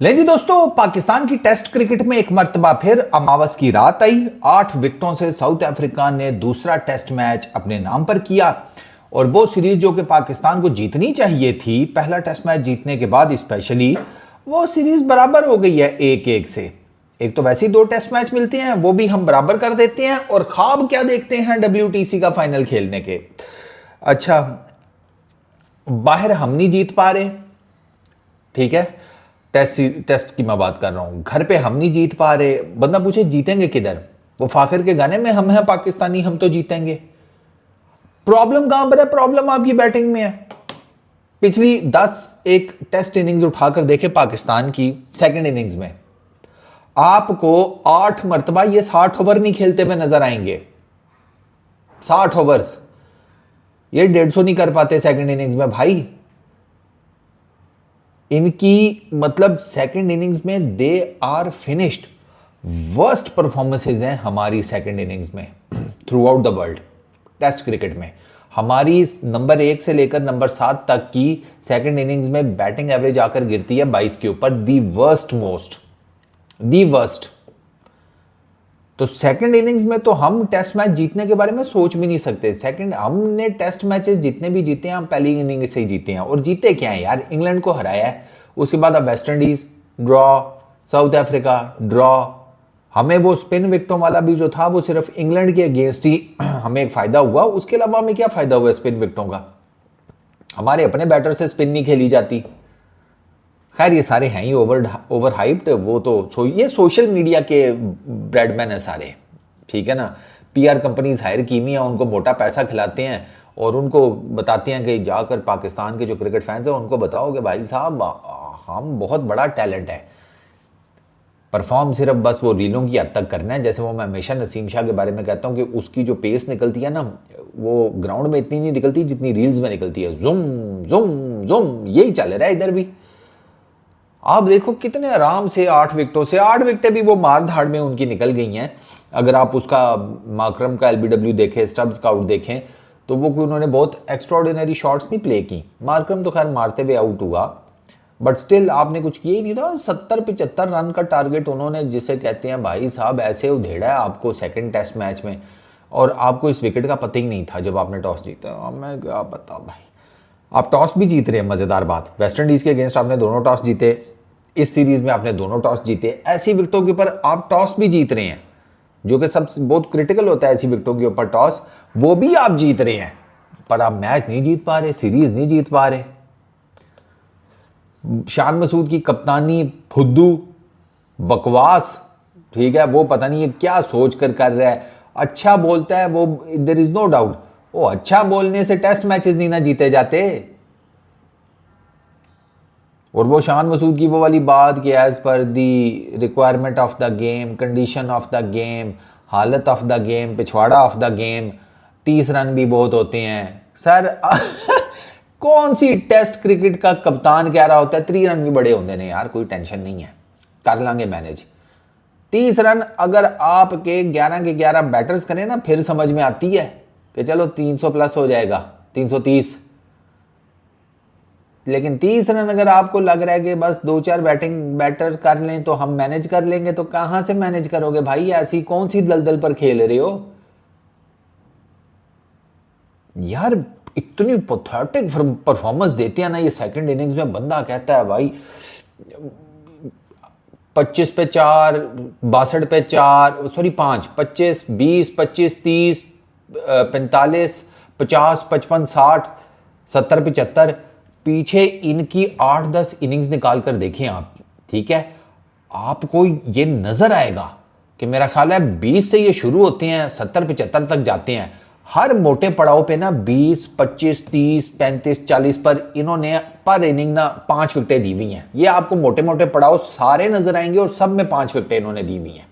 ले जी दोस्तों, पाकिस्तान की टेस्ट क्रिकेट में एक मर्तबा फिर अमावस की रात आई। 8 विकेटों से साउथ अफ्रीका ने दूसरा टेस्ट मैच अपने नाम पर किया और वो सीरीज जो कि पाकिस्तान को जीतनी चाहिए थी, पहला टेस्ट मैच जीतने के बाद स्पेशली, वो सीरीज बराबर हो गई है 1-1 से। एक तो वैसे ही 2 टेस्ट मैच मिलते हैं, वो भी हम बराबर कर देते हैं और ख्वाब क्या देखते हैं WTC का फाइनल खेलने के। अच्छा, बाहर हम नहीं जीत पा रहे, ठीक है, टेस्ट की मैं बात कर रहा हूं। घर पे हम नहीं जीत पा रहे। बंदा पूछे जीतेंगे किधर? वो फाखिर के गाने में हम हैं पाकिस्तानी, हम तो जीतेंगे। प्रॉब्लम कहां पर है? प्रॉब्लम आपकी बैटिंग में है। पिछली 10 टेस्ट इनिंग्स उठाकर देखे पाकिस्तान की, सेकंड इनिंग्स में आपको 8 मरतबा ये 60 ओवर नहीं खेलते हुए नजर आएंगे। 60 ओवर्स ये 150 नहीं कर पाते सेकंड इनिंग्स में भाई। इनकी मतलब सेकंड इनिंग्स में they are finished. Worst performances हैं हमारी सेकंड इनिंग्स में throughout the world. Test cricket में हमारी नंबर 1 से लेकर नंबर 7 तक की सेकंड इनिंग्स में बैटिंग एवरेज आकर गिरती है 22 के ऊपर। The worst most, the worst. तो सेकंड इनिंग्स में तो हम टेस्ट मैच जीतने के बारे में सोच भी नहीं सकते। सेकंड, हमने टेस्ट मैचेस जितने भी जीते हैं, हम पहली इनिंग से ही जीते हैं। और जीते क्या है यार? इंग्लैंड को हराया है, उसके बाद अब West Indies draw, south Africa draw. हमें वो स्पिन विकेटों वाला भी जो था वो सिर्फ इंग्लैंड के अगेंस्ट ही हमें एक फायदा हुआ। उसके अलावा हमें क्या फायदा हुआ स्पिन विकेटों का? हमारे अपने बैटर से स्पिन नहीं खेली जाती। खैर, ये सारे हैं ही ओवर हाइप्ड। वो तो ये सोशल मीडिया के ब्रेडमैन है सारे, ठीक है ना। PR कंपनीज हायर की हुई हैं, उनको मोटा पैसा खिलाते हैं और उनको बताते हैं कि जाकर पाकिस्तान के जो क्रिकेट फैंस हैं उनको बताओ कि भाई साहब हम बहुत बड़ा टैलेंट है। परफॉर्म सिर्फ बस वो रीलों की हद तक करना है। जैसे वो मैं हमेशा नसीम शाह के बारे में कहता हूँ कि उसकी जो पेस निकलती है ना, वो ग्राउंड में इतनी नहीं निकलती जितनी रील्स में निकलती है। जुम जुम जुम, यही चल रहा है इधर भी। आप देखो कितने आराम से 8 विकेटों से, 8 विकेटें भी वो मार धाड़ में उनकी निकल गई हैं। अगर आप उसका माकरम का LBW देखें, स्टब्स का आउट देखें, तो वो कोई उन्होंने बहुत एक्स्ट्राऑर्डिनरी शॉट्स नहीं प्ले की। माकरम तो खैर मारते हुए आउट हुआ, बट स्टिल आपने कुछ किया ही नहीं था। 70-75 रन का टारगेट उन्होंने, जिसे कहते हैं भाई साहब ऐसे उधेड़ा है आपको सेकेंड टेस्ट मैच में, और आपको इस विकेट का पता ही नहीं था जब आपने टॉस जीता। मैं क्या बता भाई, आप टॉस भी जीत रहे हैं। मजेदार बात, वेस्ट इंडीज के अगेंस्ट आपने दोनों टॉस जीते, इस सीरीज में आपने दोनों टॉस जीते। ऐसी विकेटों के ऊपर आप टॉस भी जीत रहे हैं, जो कि सब बहुत क्रिटिकल होता है ऐसी विकेटों के ऊपर टॉस, वो भी आप जीत रहे हैं, पर आप मैच नहीं जीत पा रहे, सीरीज नहीं जीत पा रहे। शान मसूद की कप्तानी फुद्दू, बकवास, ठीक है। वो पता नहीं है क्या सोच कर रहा है। अच्छा बोलता है वो, देयर इज नो डाउट, वो अच्छा बोलने से टेस्ट मैचेस नहीं ना जीते जाते। और वो शान मसूद की वो वाली बात कि as per the requirement of the game, condition of the game, हालत ऑफ द गेम, पिछवाड़ा ऑफ द गेम, 30 रन भी बहुत होते हैं सर। कौन सी टेस्ट क्रिकेट का कप्तान कह रहा होता है 3 रन भी बड़े होते हैं यार, कोई टेंशन नहीं है, कर लांगे मैनेज। 30 रन अगर आपके 11 के 11 बैटर्स करें ना, फिर समझ में आती है कि चलो 300 प्लस हो जाएगा, 330। लेकिन 30 रन अगर आपको लग रहा है कि बस 2-4 बैटर कर लें तो हम मैनेज कर लेंगे, तो कहां से मैनेज करोगे भाई? ऐसी कौन सी दलदल पर खेल रहे हो यार? इतनी पैथेटिक परफॉर्मेंस देते हैं ना ये सेकंड इनिंग्स में। बंदा कहता है भाई 25 पे 4, 62 पे 4, सॉरी 5, 25, 20, 25, 30, 45, 50, 55, 60, 70, 75। पीछे इनकी 8-10 इनिंग्स निकाल कर देखें आप, ठीक है, आपको ये नजर आएगा कि मेरा ख्याल है 20 से ये शुरू होते हैं, 70-75 तक जाते हैं। हर मोटे पड़ाव पे ना 20, 25, 30, 35, 40 पर इन्होंने पर इनिंग ना 5 विकेटें दी हुई हैं। ये आपको मोटे मोटे पड़ाव सारे नजर आएंगे और सब में 5 विकेटें इन्होंने दी हुई हैं।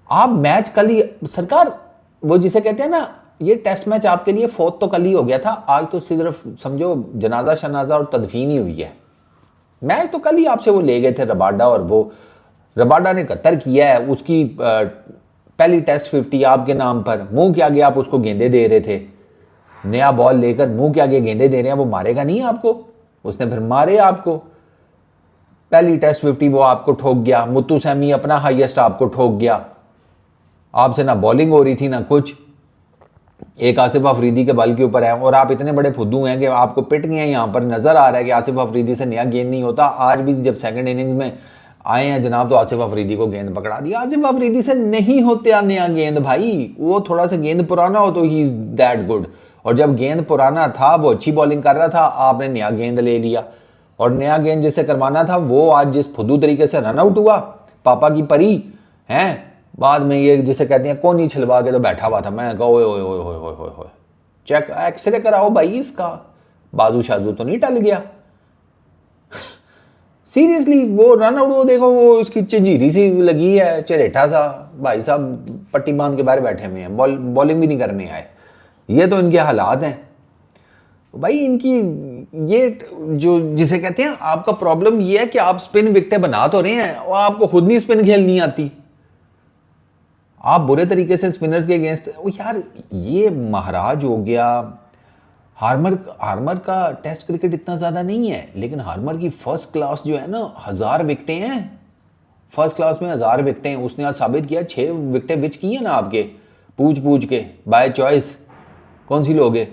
आप मैच कल ही सरकार, वो जिसे कहते हैं ना, ये टेस्ट मैच आपके लिए फोर्थ तो कल ही हो गया था, आज तो सिर्फ समझो जनाजा शनाजा और तदफीन ही हुई है। मैच तो कल ही आपसे वो ले गए थे रबाडा, और वो रबाडा ने कतर किया है। उसकी पहली टेस्ट 50 आपके नाम पर, मुंह के आगे आप उसको गेंदे दे रहे थे, नया बॉल लेकर मुंह के आगे गेंदे दे रहे हैं। वो मारेगा नहीं आपको, उसने फिर मारे आपको। पहली टेस्ट 50 वो आपको ठोक गया, मुत्तू सैमी अपना हाईएस्ट आपको ठोक गया, आपसे ना बॉलिंग हो रही थी ना कुछ, एक आसिफ अफरीदी के बल के ऊपर है और आप इतने बड़े फुद्दू हैं कि आपको पिट गए हैं। यहाँ पर नजर आ रहा है कि आसिफ अफरीदी से नया गेंद नहीं होता। आज भी जब सेकंड इनिंग्स में आए हैं जनाब तो आसिफ अफरीदी को गेंद पकड़ा दिया। आसिफ अफरीदी से नहीं होते नया गेंद भाई, वो थोड़ा सा गेंद पुराना हो तो ही इज दैट गुड, और जब गेंद पुराना था वो अच्छी बॉलिंग कर रहा था, आपने नया गेंद ले लिया और नया गेंद जिसे करवाना था वो आज जिस फुद्दू तरीके से रन आउट हुआ, पापा की परी हैं, बाद में ये जिसे कहते हैं कोनी छिलवा के तो बैठा हुआ था। मैं कहा ओए ओए ओए ओए ओए ओए ओए, चेक एक्सरे कराओ भाई इसका, बाजू शाजू तो नहीं टल गया। सीरियसली वो रन आउट, वो देखो वो उसकी चिंजीरी सी लगी है, चरेठा सा, भाई साहब पट्टी बांध के बाहर बैठे हुए हैं, बॉलिंग भी नहीं करने आए। ये तो इनके हालात हैं भाई। इनकी ये जो जिसे कहते हैं आपका प्रॉब्लम ये है कि आप स्पिन विकेटें बना तो रहे हैं और आपको खुद नहीं स्पिन खेलनी आती, आप बुरे तरीके से स्पिनर्स के अगेंस्ट। यार ये महाराज हो गया। हार्मर का टेस्ट क्रिकेट इतना ज़्यादा नहीं है, लेकिन हार्मर की फर्स्ट क्लास जो है ना 1000 विकेटें हैं, फर्स्ट क्लास में 1000 विकेटें। उसने आज साबित किया 6 विकेटें विच की हैं ना आपके, पूछ के बाय चॉइस, कौन सी लोगे।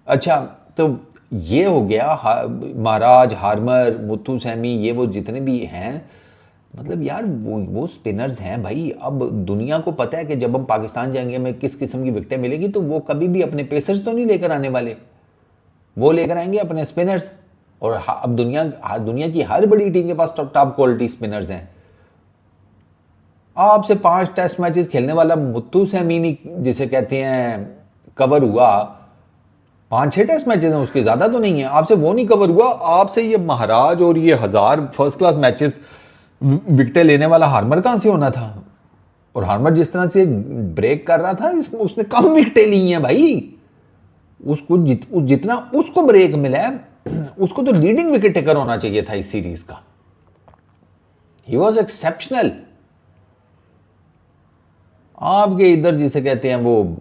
अच्छा तो ये हो गया महाराज, हार्मर, मुत्तू सैमी, ये वो जितने भी हैं, मतलब यार वो स्पिनर्स हैं भाई। अब दुनिया को पता है कि जब हम पाकिस्तान जाएंगे हमें किस किस्म की विकेटें मिलेगी, तो वो कभी भी अपने पेसर्स तो नहीं लेकर आने वाले, वो लेकर आएंगे अपने स्पिनर्स। और अब दुनिया की हर बड़ी टीम के पास टॉप क्वालिटी स्पिनर्स हैं। आपसे 5 टेस्ट मैचेस खेलने वाला मुत्तू सैमी जिसे कहते हैं कवर हुआ, 5-6 टेस्ट मैचेस हैं उसके, ज़्यादा तो नहीं है। आपसे वो नहीं कवर हुआ, आपसे ये महाराज और ये 1000 फर्स्ट क्लास मैचेस विकेटें लेने वाला हार्मर कहाँ से होना था। और हार्मर जिस तरह से ब्रेक कर रहा था उसने कम विकेटें ली हैं भाई। उसको जितना उसको ब्रेक मिला है उसको तो लीडिंग विकेट टेकर होना चाहिए था इस सीरीज का। He was exceptional. आपके इधर जिसे कहते हैं वो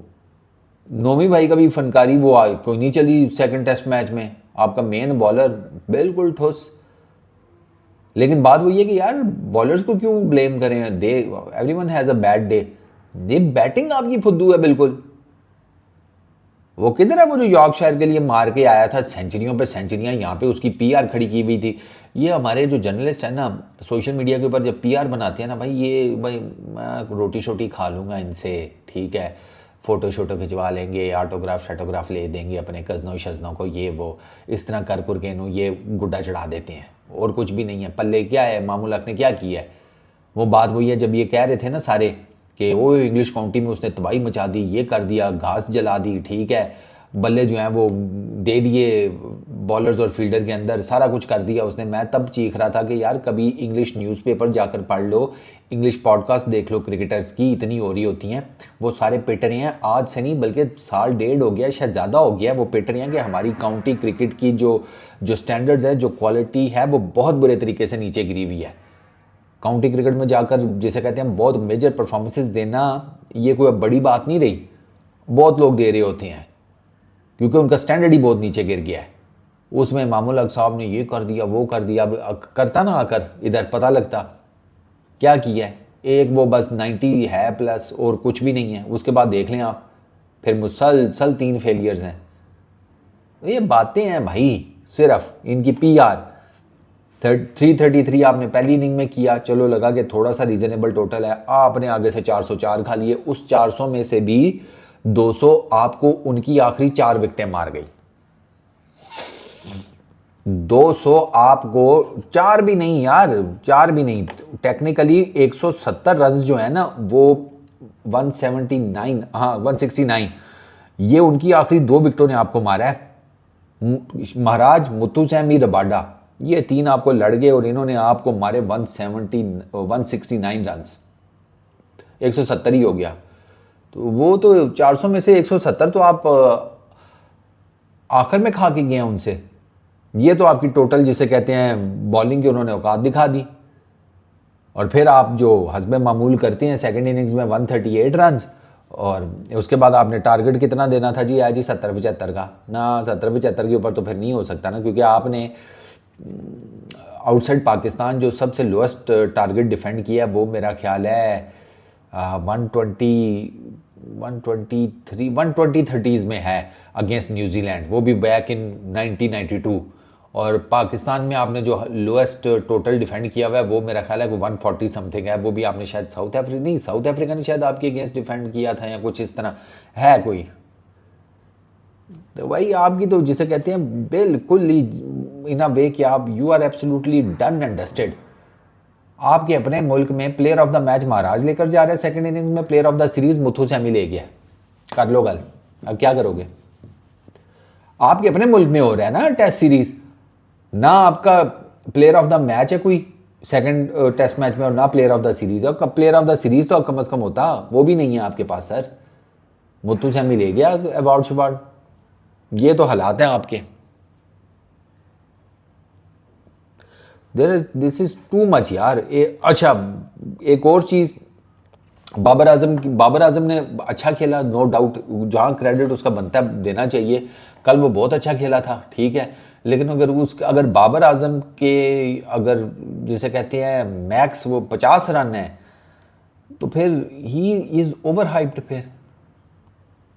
नोमी भाई का भी फनकारी वो कोई नहीं चली सेकंड टेस्ट मैच में, आपका मेन बॉलर बिल्कुल ठोस। लेकिन बात वो ये कि यार बॉलर्स को क्यों ब्लेम करें, they everyone has a bad day, the batting आपकी फुद्दू है बिल्कुल। वो किधर है वो जो यॉर्कशायर के लिए मार के आया था सेंचुरियों पे सेंचुरियां, यहाँ पे उसकी पीआर खड़ी की हुई थी। ये हमारे जो जर्नलिस्ट है ना सोशल मीडिया के ऊपर जब पीआर बनाते हैं ना भाई, ये भाई मैं रोटी शोटी खा लूँगा इनसे, ठीक है, फ़ोटो शोटो खिंचवा लेंगे, ऑटोग्राफ ले देंगे अपने कज़नों शज़नों को, ये वो इस तरह कर के ये गुड्डा चढ़ा देते हैं और कुछ भी नहीं है। पल्ले क्या है, मामूल हक ने क्या किया है। वो बात वही है जब ये कह रहे थे ना सारे कि वो इंग्लिश काउंटी में उसने तबाही मचा दी, ये कर दिया, घास जला दी, ठीक है, बल्ले जो हैं वो दे दिए बॉलर्स और फील्डर के अंदर, सारा कुछ कर दिया उसने। मैं तब चीख रहा था कि यार कभी इंग्लिश न्यूज़पेपर जाकर पढ़ लो, इंग्लिश पॉडकास्ट देख लो, क्रिकेटर्स की इतनी हो रही होती हैं, वो सारे पिट रहे हैं। आज से नहीं बल्कि साल डेढ़ हो गया, शायद ज़्यादा हो गया, वो पिट रहे हैं कि हमारी काउंटी क्रिकेट की जो स्टैंडर्ड्स है, जो क्वालिटी है, वो बहुत बुरे तरीके से नीचे गिरी हुई है। काउंटी क्रिकेट में जाकर जिसे कहते हैं बहुत मेजर परफॉर्मेंसेस देना, ये कोई बड़ी बात नहीं रही, बहुत लोग दे रहे होते हैं क्योंकि उनका स्टैंडर्ड ही बहुत नीचे गिर गया है। उसमें मामूल हक साहब ने ये कर दिया, वो कर दिया, करता ना आकर इधर पता लगता क्या किया है। एक वो बस 90 है प्लस और कुछ भी नहीं है, उसके बाद देख लें आप, फिर मुसलसल 3 फेलियर्स हैं। ये बातें हैं भाई, सिर्फ इनकी पीआर। 333 आपने पहली इनिंग में किया, चलो लगा कि थोड़ा सा रीजनेबल टोटल है, आपने आगे से 404 खा लिए। उस 400 में से भी 200 आपको उनकी आखिरी 4 विकेटें मार गई। 200 आपको 4 भी नहीं यार, 4 भी नहीं, टेक्निकली 170 रन जो है ना वो 179, हाँ 169, ये उनकी आखिरी 2 विकेटों ने आपको मारा है। महाराज, मुत्तू सैमी, रबाडा, ये 3 आपको लड़ गए और इन्होंने आपको मारे 169 रन, 170 ही हो गया। तो वो तो 400 में से 170 तो आप आखिर में खा के गए हैं उनसे। ये तो आपकी टोटल जिसे कहते हैं बॉलिंग की उन्होंने औकात दिखा दी। और फिर आप जो हस्बे मामूल करते हैं सेकंड इनिंग्स में 138 रन, और उसके बाद आपने टारगेट कितना देना था जी, आया जी 70-75 का ना, 70-75 के ऊपर तो फिर नहीं हो सकता ना, क्योंकि आउटसाइड पाकिस्तान जो सबसे लोएस्ट टारगेट डिफेंड किया वो मेरा ख्याल है 120 123 120 30s में है अगेंस्ट न्यूजीलैंड, वो भी बैक इन 1992। और पाकिस्तान में आपने जो लोएस्ट टोटल डिफेंड किया हुआ है वो मेरा ख्याल है कि 140 समथिंग है, वो भी आपने शायद साउथ अफ्रीका ने शायद आपके अगेंस्ट डिफेंड किया था या कुछ इस तरह है कोई। तो भाई आपकी तो जिसे कहते हैं बिल्कुल ही इन अ वे कि आप you are absolutely done and dusted. आपके अपने मुल्क में player of the match Maharaj लेकर जा रहे हैं, सेकंड इनिंग्स में player of the series Muthusamy ले गया। कर लो गल, अब क्या करोगे? आपके अपने मुल्क में हो रहा है ना टेस्ट सीरीज, ना आपका प्लेयर ऑफ द मैच है कोई सेकंड टेस्ट मैच में और ना प्लेयर ऑफ द सीरीज है। प्लेयर ऑफ द सीरीज तो कम से कम होता, वो भी नहीं है आपके पास सर। मुथु सैमी ले गया अवार्ड शवार्ड। ये तो हालात हैं आपके। दिस इज टू मच यार। अच्छा एक और चीज़, बाबर आजम ने अच्छा खेला, नो डाउट, जहाँ क्रेडिट उसका बनता है देना चाहिए। कल वो बहुत अच्छा खेला था, ठीक है, लेकिन अगर बाबर आजम के अगर जिसे कहते हैं मैक्स वो 50 रन है तो फिर ही इज़ ओवर हाइप्ड। फिर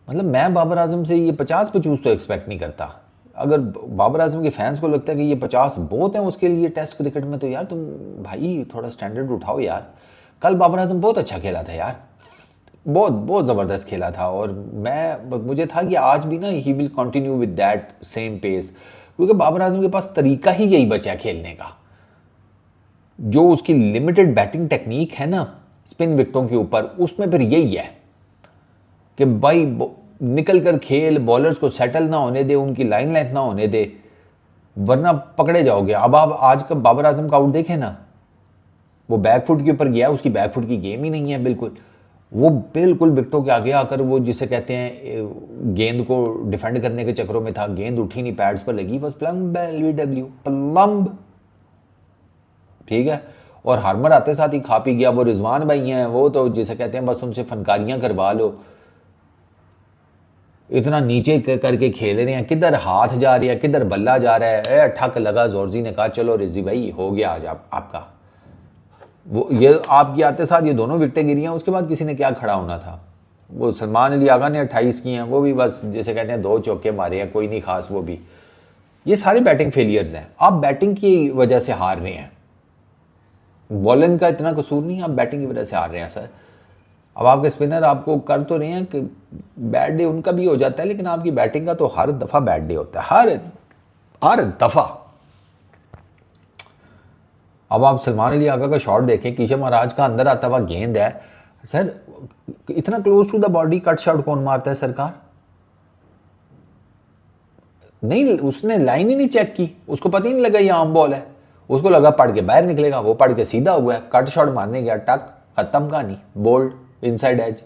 मतलब मैं बाबर आजम से ये 50-50 तो एक्सपेक्ट नहीं करता। अगर बाबर आजम के फैंस को लगता है कि ये 50 बहुत हैं उसके लिए टेस्ट क्रिकेट में, तो यार तुम भाई थोड़ा स्टैंडर्ड उठाओ यार। कल बाबर आजम बहुत अच्छा खेला था यार, बहुत बहुत ज़बरदस्त खेला था। और मुझे था कि आज भी ना ही will continue with that same pace, क्योंकि बाबर आजम के पास तरीका ही यही बचा है खेलने का। जो उसकी लिमिटेड बैटिंग टेक्निक है ना स्पिन विकेटों के ऊपर, उसमें फिर यही है कि भाई निकल कर खेल, बॉलर्स को सेटल ना होने दे, उनकी लाइन लेंथ ना होने दे, वरना पकड़े जाओगे। अब आप आज का बाबर आजम का आउट देखें ना, वो बैकफुट के ऊपर गया, उसकी बैकफुट की गेम ही नहीं है बिल्कुल। वो बिल्कुल विकेटों के आगे आकर वो जिसे कहते हैं गेंद को डिफेंड करने के चक्करों में था, गेंद उठी नहीं, पैड्स पर लगी, बस प्लम्ब LBW प्लम्ब, ठीक है। और हार्मर आते साथ ही खा पी गया। वो रिजवान भाई हैं, वो तो जिसे कहते हैं बस उनसे फनकारियां करवा लो, इतना नीचे करके खेल रहे हैं, किधर हाथ जा रही है किधर बल्ला जा रहा है। ठक लगा, जोरजी ने कहा चलो रिजी भाई हो गया आज आपका। वो ये आपकी आते साथ ये दोनों विकेटें गिरी हैं, उसके बाद किसी ने क्या खड़ा होना था। वो सलमान अली आगा ने 28 की हैं, वो भी बस जैसे कहते हैं 2 चौके मारे हैं, कोई नहीं खास। वो भी ये सारे बैटिंग फेलियर्स हैं। आप बैटिंग की वजह से हार रहे हैं, बॉलिंग का इतना कसूर नहीं, आप बैटिंग की वजह से हार रहे हैं सर। अब आपके स्पिनर आपको कर तो रहे हैं कि बैड डे उनका भी हो जाता है, लेकिन आपकी बैटिंग का तो हर दफ़ा बैड डे होता है, हर दफ़ा। अब आप सलमान अली आगा का शॉट देखें, किशन महाराज का अंदर आता हुआ गेंद है सर, इतना close to the body cut shot कौन मारता है सरकार? नहीं, उसने लाइन ही नहीं चेक की, उसको पता ही नहीं लगा ये आम बॉल है, उसको लगा पड़ के बाहर निकलेगा, वो पड़ के सीधा हुआ है, कट शॉट मारने गया, टक, खत्म कहानी, बोल्ड इनसाइड एज।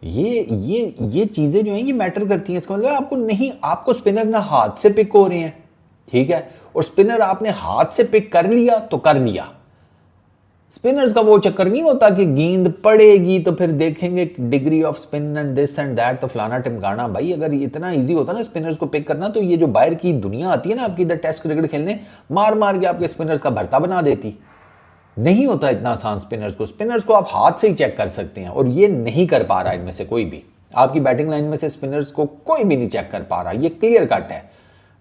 ये चीजें जो हैं ये मैटर करती हैं। इसका मतलब आपको नहीं, आपको स्पिनर ना हाथ से पिक हो रहे हैं, ठीक है, और स्पिनर आपने हाथ से पिक कर लिया तो कर लिया। स्पिनर्स का वो चक्कर नहीं होता कि गेंद पड़ेगी तो फिर देखेंगे degree off spin and this and that, तो फलाना टिमकाना। भाई अगर इतना इजी होता ना स्पिनर्स को पिक करना, तो ये जो बाहर की दुनिया आती है ना आपकी इधर टेस्ट क्रिकेट खेलने, मार मार के आपके स्पिनर्स का भरता बना देती। नहीं होता इतना आसान स्पिनर्स को आप हाथ से ही चेक कर सकते हैं, और ये नहीं कर पा रहा इनमें से कोई भी। आपकी बैटिंग लाइन में से स्पिनर्स को कोई भी नहीं चेक कर पा रहा, ये क्लियर कट है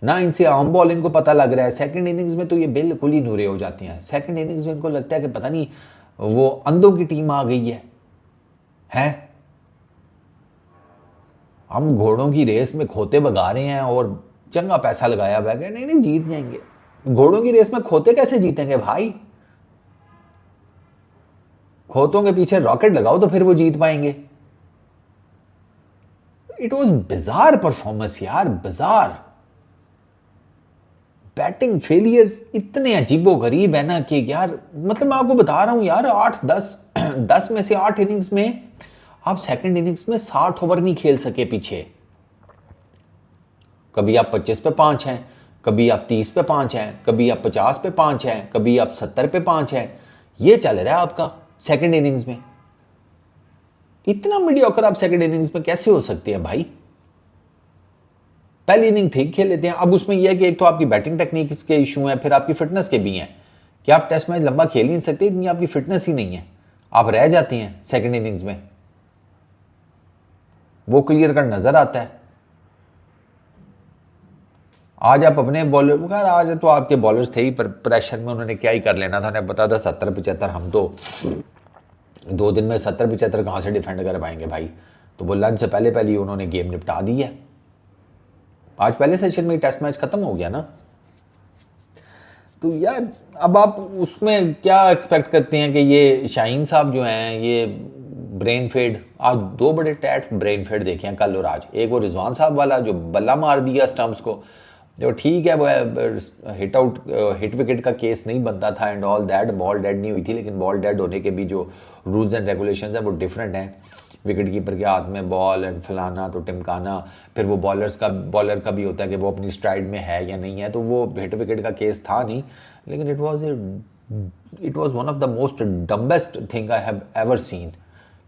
ना। इनसे आम बॉल इनको पता लग रहा है। सेकंड इनिंग्स में तो ये बिल्कुल ही नूरे हो जाती हैं। सेकंड इनिंग्स में इनको लगता है कि पता नहीं वो अंधों की टीम आ गई है? हम घोड़ों की रेस में खोते भगा रहे हैं और चंगा पैसा लगाया हुआ है, नहीं जीत जाएंगे। घोड़ों की रेस में खोते कैसे जीतेंगे भाई? खोतों के पीछे रॉकेट लगाओ तो फिर वो जीत पाएंगे। इट वॉज बिजार परफॉर्मेंस यार, बिजार। बैटिंग फेलियर्स इतने अजीबो गरीब है ना कि यार, मतलब मैं आपको बता रहा हूं यार, 8-10 में से 8 इनिंग्स में आप सेकंड इनिंग्स में 60 ओवर नहीं खेल सके पीछे। कभी आप 25 पे 5 हैं, कभी आप 30 पे 5 हैं, कभी आप 50 पे 5 हैं, कभी आप 70 पे 5 हैं। ये चल रहा है आपका सेकंड इनिंग्स में। इतना मीडियोकर आप सेकंड इनिंग्स में कैसे हो सकते हैं भाई? पहली इनिंग ठीक खेल लेते हैं। अब उसमें यह है कि एक तो आपकी बैटिंग टेक्निक के इशू हैं, फिर आपकी फिटनेस के भी हैं कि आप टेस्ट मैच लंबा खेल ही नहीं सकते, इतनी आपकी फिटनेस ही नहीं है, आप रह जाती हैं सेकेंड इनिंग्स में, वो क्लियर कट नजर आता है। आज आप अपने बॉलर, खैर आज तो आपके बॉलर्स थे ही, पर प्रेशर में उन्होंने क्या ही कर लेना था, उन्हें पता था 70-75, हम तो 2 दिन में 70-75 कहाँ से डिफेंड कर पाएंगे भाई। तो वो लंच से पहले पहले ही उन्होंने गेम निपटा दी है। आज पहले सेशन में टेस्ट मैच खत्म हो गया ना। तो यार अब आप उसमें क्या एक्सपेक्ट करते हैं कि ये शाहीन साहब जो हैं, ये ब्रेन फेड, आज 2 बड़े टैट ब्रेन फेड देखे हैं कल और आज। एक वो रिजवान साहब वाला जो बल्ला मार दिया स्टम्प्स को, जो ठीक है वो हिट विकेट का केस नहीं बनता था and all that, ball dead नहीं हुई थी, लेकिन बॉल डेड होने के भी जो रूल्स एंड रेगुलेशंस हैं वो डिफरेंट हैं। विकेट कीपर के हाथ में बॉल एंड फलाना तो टिमकाना, फिर वो बॉलर का भी होता है कि वो अपनी स्ट्राइड में है या नहीं है, तो वो हिट विकेट का केस था नहीं, लेकिन it was one of the most dumbest thing I have ever seen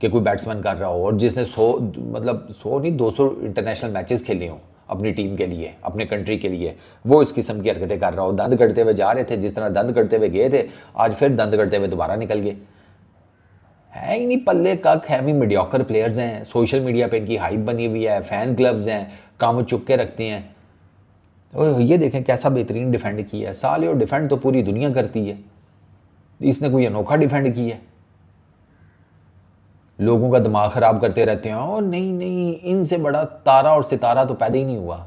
कि कोई बैट्समैन कर रहा हो और जिसने 100 नहीं 200 इंटरनेशनल मैचेस खेले हों अपनी टीम के लिए, अपने कंट्री के लिए, वो इस किस्म की हरकतें कर रहा हो। दंद करते हुए जा रहे थे, जिस तरह दंद करते हुए गए थे, आज फिर दंद करते हुए दोबारा निकल गए। है ही नहीं पल्ले कक, है भी मीडियोकर प्लेयर्स हैं, सोशल मीडिया पे इनकी हाइप बनी हुई है, फैन क्लब्स हैं, काम चुप के रखते हैं। ओह ये देखें कैसा बेहतरीन डिफेंड किया है, साले और डिफेंड तो पूरी दुनिया करती है, इसने कोई अनोखा डिफेंड किया है। लोगों का दिमाग ख़राब करते रहते हैं, और नहीं नहीं इनसे बड़ा तारा और सितारा तो पैदा ही नहीं हुआ।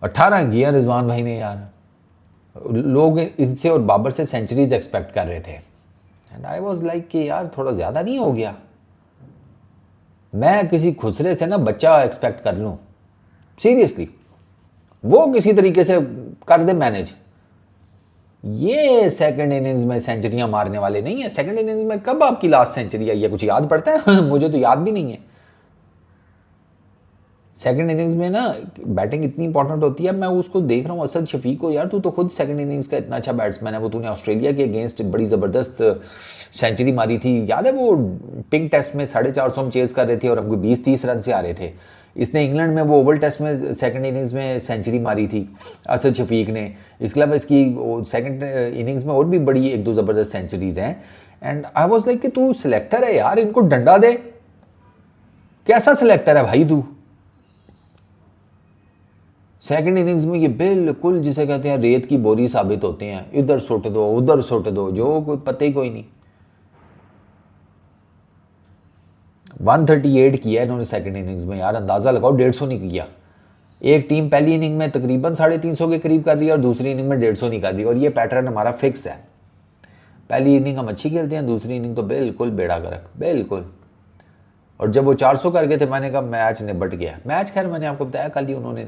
18 किया रिजवान भाई ने यार, लोग इनसे और बाबर से सेंचुरीज एक्सपेक्ट कर रहे थे एंड आई वाज लाइक कि यार थोड़ा ज़्यादा नहीं हो गया। मैं किसी खुसरे से ना बच्चा एक्सपेक्ट कर लूँ सीरियसली, वो किसी तरीके से कर दे मैनेज। ये सेकंड इनिंग्स में सेंचुरियां मारने वाले नहीं है। सेकंड इनिंग्स में कब आपकी लास्ट सेंचुरी आई है, कुछ याद पड़ता है? मुझे तो याद भी नहीं है। सेकंड इनिंग्स में ना बैटिंग इतनी इंपॉर्टेंट होती है। मैं उसको देख रहा हूँ असद शफीक को, यार तू तो खुद सेकंड इनिंग्स का इतना अच्छा बैट्समैन है, वो तूने ऑस्ट्रेलिया के अगेंस्ट बड़ी ज़बरदस्त सेंचुरी मारी थी, याद है वो पिंक टेस्ट में 450 हम चेज़ कर रहे थे और हमको 20-30 रन से आ रहे थे। इसने इंग्लैंड में वो ओवल टेस्ट में सेकंड इनिंग्स में सेंचुरी मारी थी असद शफीक ने। इसके अलावा इसकी सेकंड इनिंग्स में और भी बड़ी 1-2 ज़बरदस्त सेंचुरीज हैं। एंड आई वाज लाइक कि तू सिलेक्टर है यार, इनको डंडा दे। कैसा सिलेक्टर है भाई तू? सेकंड इनिंग्स में ये बिल्कुल जिसे कहते हैं रेत की बोरी साबित होते हैं, इधर सुट दो उधर सुट दो, जो कोई पता ही कोई नहीं। 138 किया है इन्होंने सेकंड इनिंग्स में, यार अंदाज़ा लगाओ 150 नहीं किया। एक टीम पहली इनिंग में तकरीबन 350 के करीब कर रही है और दूसरी इनिंग में 150 नहीं कर रही, और ये पैटर्न हमारा फिक्स है। पहली इनिंग हम अच्छी खेलते हैं, दूसरी इनिंग तो बिल्कुल बेड़ा गर्क, बिल्कुल। और जब वो 400 कर गए थे मैंने कहा मैच निबट गया। मैच खैर मैंने आपको बताया कल ही उन्होंने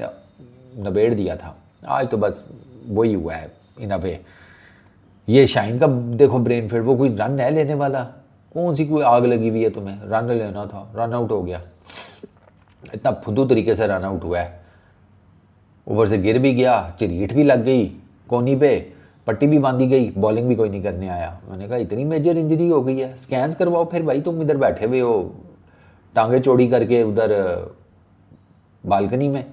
नबेड़ दिया था, आज तो बस वही हुआ है इन अ वे। ये शाइन का देखो ब्रेन फेड, वो कोई रन है लेने वाला? कौन सी कोई आग लगी हुई है तुम्हें? रन लेना था, रन आउट हो गया, इतना फुद्दू तरीके से रन आउट हुआ है। ऊपर से गिर भी गया, चिरीट भी लग गई कोनी पे, पट्टी भी बांधी गई, बॉलिंग भी कोई नहीं करने आया। मैंने कहा इतनी मेजर इंजरी हो गई है, स्कैन्स करवाओ फिर भाई, तुम इधर बैठे हुए हो टांगे चौड़ी करके उधर बालकनी में,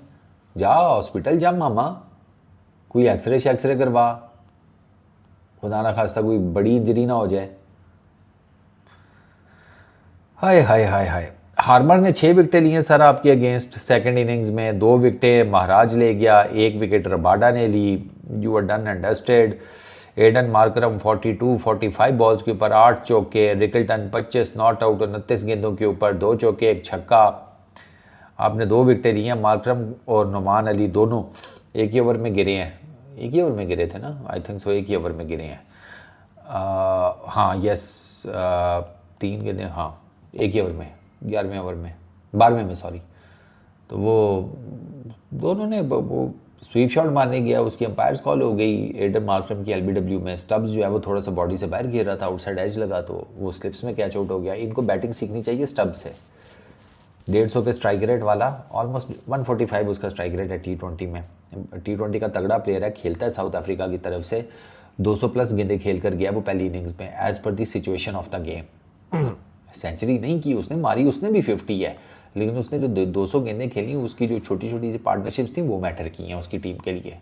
जा हॉस्पिटल जा मामा, कोई एक्सरे शैक्सरे करवा, खुदा ना खास्ता कोई बड़ी इंजरी ना हो जाए। हाय हाय हाय हाय। हार्मर ने 6 विकेटें ली हैं सर आपके अगेंस्ट सेकंड इनिंग्स में, 2 विकेटें महाराज ले गया, 1 विकेट रबाडा ने ली। You are done and dusted. Aiden Markram 42-45 balls के ऊपर 8 चौके, रिकल्टन 25 नॉट आउट 29 गेंदों के ऊपर 2 चौके 1 छक्का। आपने 2 विकेटें ली हैं। मार्करम और नुमान अली दोनों एक ही ओवर में गिरे हैं, एक ही ओवर में गिरे थे ना, आई थिंक सो, एक ही ओवर में गिरे हैं। हाँ यस 3 गेंदें, हाँ एक ही ओवर में, 11वें ओवर में, 12वें में सॉरी। तो वो दोनों ने वो स्वीप शॉट मारने गया, उसकी अंपायर्स कॉल हो गई एडन मार्करम की एलबीडब्ल्यू में। स्टब्स जो है वो थोड़ा सा बॉडी से बाहर गिर रहा था, आउटसाइड एज लगा तो वो स्लिप्स में कैच आउट हो गया। इनको बैटिंग सीखनी चाहिए स्टब्स से। 150 पे स्ट्राइक रेट वाला, ऑलमोस्ट 145 उसका स्ट्राइक रेट है T20 में। T20 का तगड़ा प्लेयर है, खेलता है साउथ अफ्रीका की तरफ से, 200 प्लस गेंदे खेल कर गया वो पहली इनिंग्स में as per the situation of the game. Century नहीं की उसने, मारी उसने भी 50 है, लेकिन उसने जो 200 गेंदें खेली उसकी जो छोटी छोटी सी पार्टनरशिप्स थी वो मैटर की हैं उसकी टीम के लिए।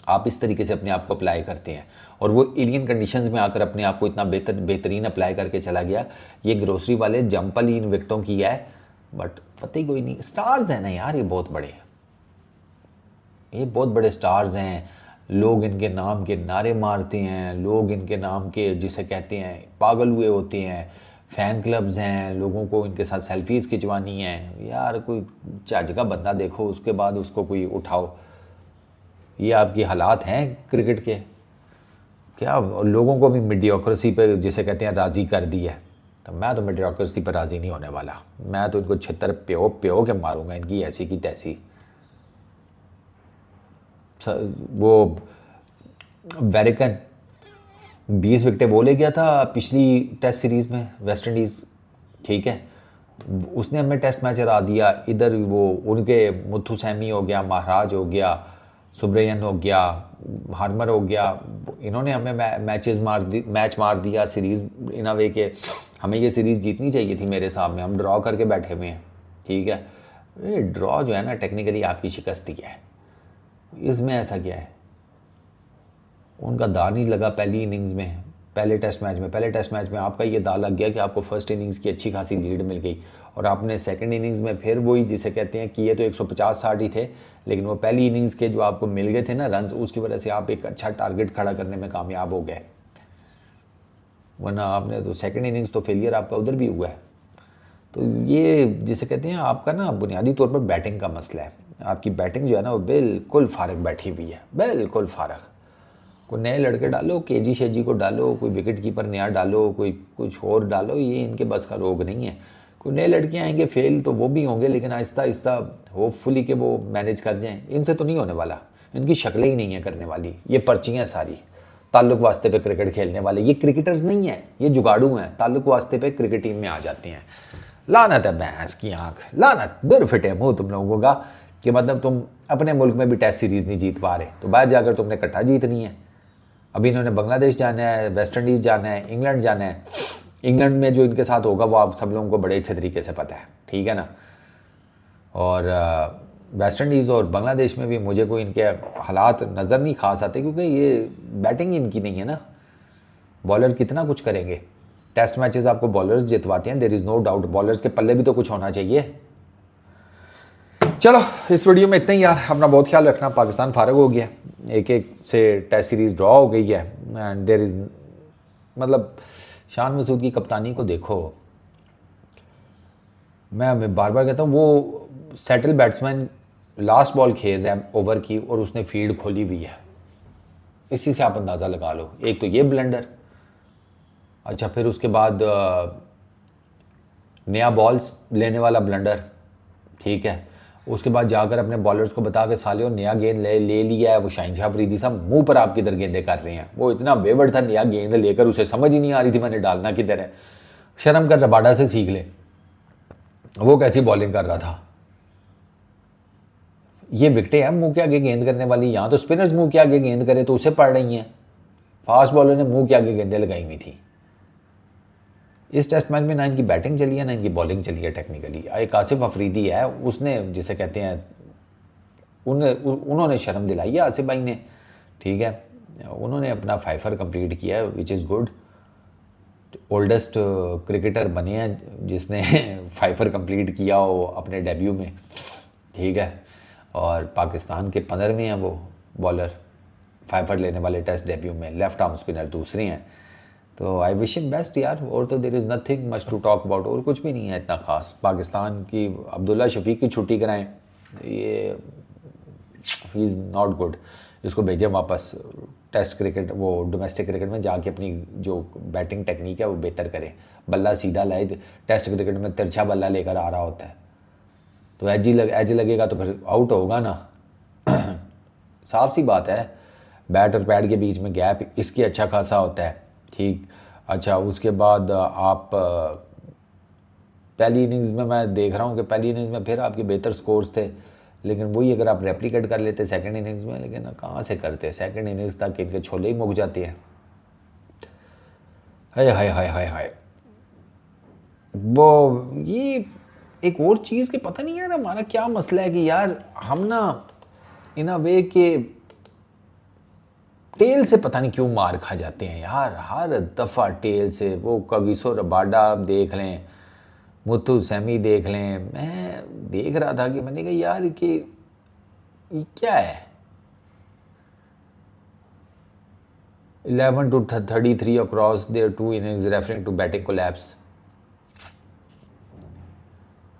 आप इस तरीके से अपने आप को अप्लाई करते हैं और वो एलियन कंडीशंस में आकर अपने आप को इतना बेहतरीन अप्लाई करके चला गया। ये ग्रोसरी वाले जंपल ही इन विकेटों की है, बट पता ही कोई नहीं। स्टार्स हैं ना यार, ये बहुत बड़े हैं, ये बहुत बड़े स्टार्स हैं। लोग इनके नाम के नारे मारते हैं, लोग इनके नाम के जिसे कहते हैं पागल हुए होते हैं। फ़ैन क्लब्स हैं, लोगों को इनके साथ सेल्फीज़ खिंचवानी है। यार कोई चज का बंदा देखो, उसके बाद उसको कोई उठाओ। ये आपकी हालात हैं क्रिकेट के। क्या लोगों को भी मीडियोक्रेसी पे जिसे कहते हैं राज़ी कर दिया है, तो मैं तो मीडियोक्रेसी पर राज़ी नहीं होने वाला। मैं तो इनको छितर प्यो प्यो के मारूंगा, इनकी ऐसी की तैसी। वो वेरिकन 20 विकेटें वो ले गया था पिछली टेस्ट सीरीज़ में वेस्ट इंडीज़, ठीक है, उसने हमें टेस्ट मैच हरा दिया। इधर वो उनके मुथु सैमी हो गया, महाराज हो गया, सुब्रयन हो गया, हार्मर हो गया, इन्होंने हमें मैच मार दिया सीरीज़ इन अ वे के हमें ये सीरीज़ जीतनी चाहिए थी मेरे सामने, हम ड्रॉ करके बैठे हुए हैं, ठीक है। ये ड्रॉ जो है ना टेक्निकली आपकी शिकस्ती है, इसमें ऐसा क्या है। उनका दाव नहीं लगा पहली इनिंग्स में, पहले टेस्ट मैच में आपका ये दाव लग गया कि आपको फर्स्ट इनिंग्स की अच्छी खासी लीड मिल गई और आपने सेकंड इनिंग्स में फिर वही जिसे कहते हैं कि ये तो 150-60 ही थे, लेकिन वो पहली इनिंग्स के जो आपको मिल गए थे ना रन्स, उसकी वजह से आप एक अच्छा टारगेट खड़ा करने में कामयाब हो गए। वरना आपने तो सेकंड इनिंग्स तो फेलियर आपका उधर भी हुआ है। तो ये जिसे कहते हैं आपका ना बुनियादी तौर पर बैटिंग का मसला है। आपकी बैटिंग जो है ना वो बिल्कुल फारग बैठी हुई है, बिल्कुल फारग। कोई नए लड़के डालो, केजी शेजी को डालो, कोई विकेट कीपर नया डालो, कोई कुछ और डालो, ये इनके बस का रोग नहीं है। कोई नए लड़के आएंगे फेल तो वो भी होंगे, लेकिन आहिस्ता आहिस्ता होपफुली कि वो मैनेज कर जाएं। इनसे तो नहीं होने वाला, इनकी शक्लें ही नहीं है करने वाली। ये पर्चियाँ सारी ताल्लुक वास्ते पे क्रिकेट खेलने वाले, ये क्रिकेटर्स नहीं हैं, ये जुगाड़ू हैं। ताल्लुक वास्ते पे क्रिकेट टीम में आ जाते हैं। लानत है भैंस की आँख, लानत दुर फिटे मुँह तुम लोगों का कि मतलब तुम अपने मुल्क में भी टेस्ट सीरीज़ नहीं जीत पा रहे, तो बाहर जाकर तुमने इकट्ठा जीतनी है। अभी इन्होंने बांग्लादेश जाना है, वेस्ट इंडीज़ जाना है, इंग्लैंड जाना है। इंग्लैंड में जो इनके साथ होगा वो आप सब लोगों को बड़े अच्छे तरीके से पता है, ठीक है ना। और वेस्ट इंडीज़ और बांग्लादेश में भी मुझे कोई इनके हालात नज़र नहीं खास आते, क्योंकि ये बैटिंग इनकी नहीं है ना। बॉलर कितना कुछ करेंगे, टेस्ट मैचेस आपको बॉलर्स जितवाते हैं, there is no doubt. Bowlers के पल्ले भी तो कुछ होना चाहिए। चलो इस वीडियो में इतना ही यार, अपना बहुत ख्याल रखना। पाकिस्तान फारग हो गया, एक से टेस्ट सीरीज़ ड्रॉ हो गई है एंड देयर इज़ मतलब शान मसूद की कप्तानी को देखो। मैं बार बार कहता हूँ वो सेटल बैट्समैन लास्ट बॉल खेल रहा है ओवर की और उसने फील्ड खोली हुई है, इसी से आप अंदाज़ा लगा लो। एक तो ये ब्लंडर, अच्छा फिर उसके बाद नया बॉल्स लेने वाला ब्लंडर, ठीक है। उसके बाद जाकर अपने बॉलर्स को बता के साले नया गेंद ले लिया है। वो शाहीन शाह अफरीदी साहब मुंह पर आप किधर गेंदे कर रहे हैं। वो इतना बेवड़ था, नया गेंद लेकर उसे समझ ही नहीं आ रही थी मैंने डालना किधर है। शर्म कर रबाडा से सीख ले, वो कैसी बॉलिंग कर रहा था। ये विकेटें हैं मुंह के आगे गेंद करने वाली, यहाँ तो स्पिनर्स मुंह के आगे गेंद करे तो उसे पड़ रही हैं। फास्ट बॉलर ने मुंह के आगे गेंदें लगाई हुई थी। इस टेस्ट मैच में ना इनकी बैटिंग चली है ना इनकी बॉलिंग चली है। टेक्निकली एक आसिफ अफरीदी है, उसने जिसे कहते हैं उन्होंने शर्म दिलाई है आसिफ भाई ने, ठीक है। उन्होंने अपना 5 कंप्लीट किया है, which is good. Oldest cricketer बने हैं जिसने 5 कंप्लीट किया हो अपने डेब्यू में, ठीक है। और पाकिस्तान के 15वें हैं वो बॉलर 5 लेने वाले टेस्ट डेब्यू में। लेफ्ट आर्म स्पिनर दूसरे हैं। तो आई विश हिम बेस्ट यार। और तो there is nothing much to talk about, और कुछ भी नहीं है इतना ख़ास। पाकिस्तान की अब्दुल्ला शफीक की छुट्टी कराएं, ये ही इज़ नॉट गुड। इसको भेजें वापस टेस्ट क्रिकेट, वो डोमेस्टिक क्रिकेट में जाके अपनी जो बैटिंग टेक्निक है वो बेहतर करे। बल्ला सीधा लाए, टेस्ट क्रिकेट में तिरछा बल्ला लेकर आ रहा होता है तो एज लगेगा तो फिर आउट होगा ना। साफ सी बात है, बैट और पैड के बीच में गैप इसकी अच्छा खासा होता है, ठीक। अच्छा उसके बाद आप पहली इनिंग्स में मैं देख रहा हूँ कि पहली इनिंग्स में फिर आपके बेहतर स्कोर्स थे, लेकिन वही अगर आप रेप्लिकेट कर लेते सेकंड इनिंग्स में, लेकिन कहाँ से करते। सेकंड इनिंग्स तक इनके छोले ही मुक जाते हैं। हाय हाय हाय हाय हाय। वो ये एक और चीज़ कि पता नहीं यार हमारा क्या मसला है कि यार हम ना इन अ वे के टेल से पता नहीं क्यों मार खा जाते हैं यार, हर दफ़ा टेल से। वो कगिसो रबाडा आप देख लें, मुथु सैमी देख लें, मैं देख रहा था कि मैंने कहा यार कि ये क्या है। 11 to 33 across their two innings referring to batting collapse।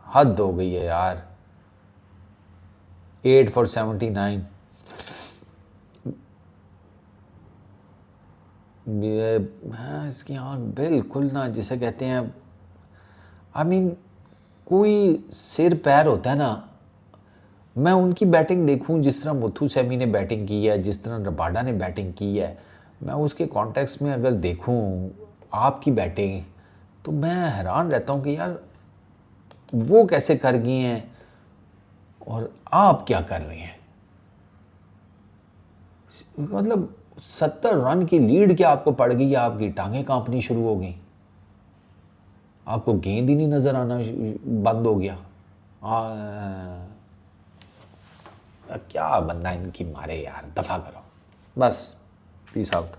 हद हो गई है यार। 8 for 79। हाँ, इसकी आँख बिल्कुल ना जिसे कहते हैं आई मीन कोई सिर पैर होता है ना। मैं उनकी बैटिंग देखूं जिस तरह मुथु सैमी ने बैटिंग की है, जिस तरह रबाडा ने बैटिंग की है, मैं उसके कॉन्टेक्स्ट में अगर देखूं आपकी बैटिंग, तो मैं हैरान रहता हूं कि यार वो कैसे कर गई हैं और आप क्या कर रहे हैं। मतलब 70 रन की लीड क्या आपको पड़ गई, आपकी टांगें कांपनी शुरू हो गई, आपको गेंद ही नहीं नजर आना बंद हो गया। क्या बंदा इनकी मारे यार, दफा करो बस। Peace out.